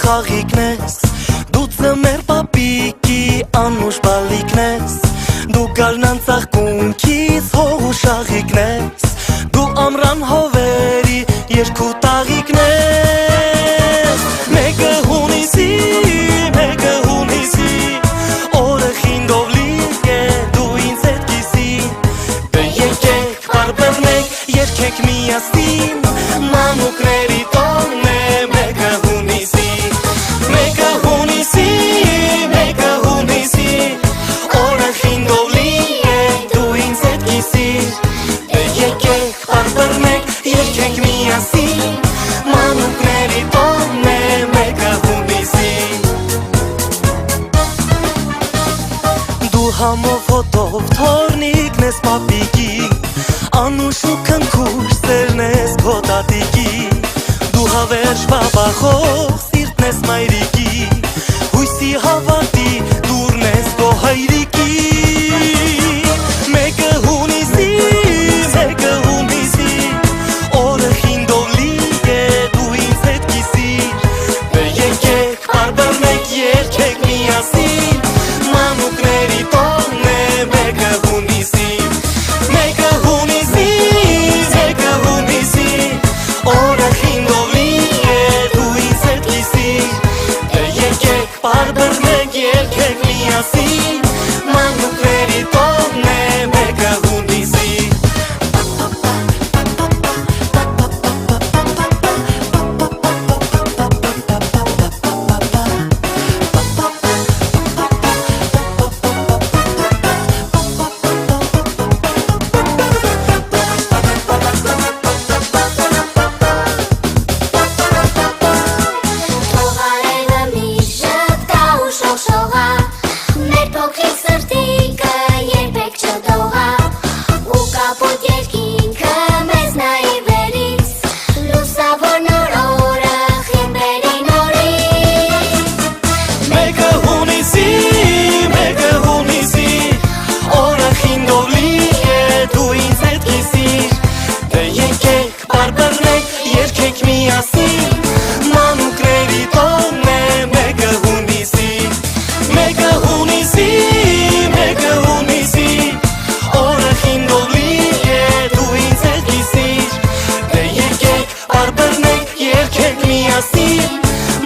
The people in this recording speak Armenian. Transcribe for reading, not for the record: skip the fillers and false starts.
խաղիկն ես, դու ծմեր պապիկի անուշ բալիկն ես, դու գարնան ծաղկունքից հող ու շաղիկն ես, դու ամրան հովերի երկու տաղիկն ես, մեկը հունիսի, մեկը հունիսի, օրը խինդով լիք է, դու ինձ հետ կիսի, եկեք բարբերնեք, երկեք միասին, մանուկների տոնն է, մեկը հունիսի, մեկը հունիսի, մեկը հունիսի, օրը խինդով լիք է, դու ինձ հետ կիսի, եկեք բարբերնեք, երկեք միասին, մանուկների տոնն է, մեկը հունիսի, դու համով հոտով թորնիկն ես պապիկի, անուշ ու քնքուշ սերն ես քո տատիկի, դու հավերժ բաբախով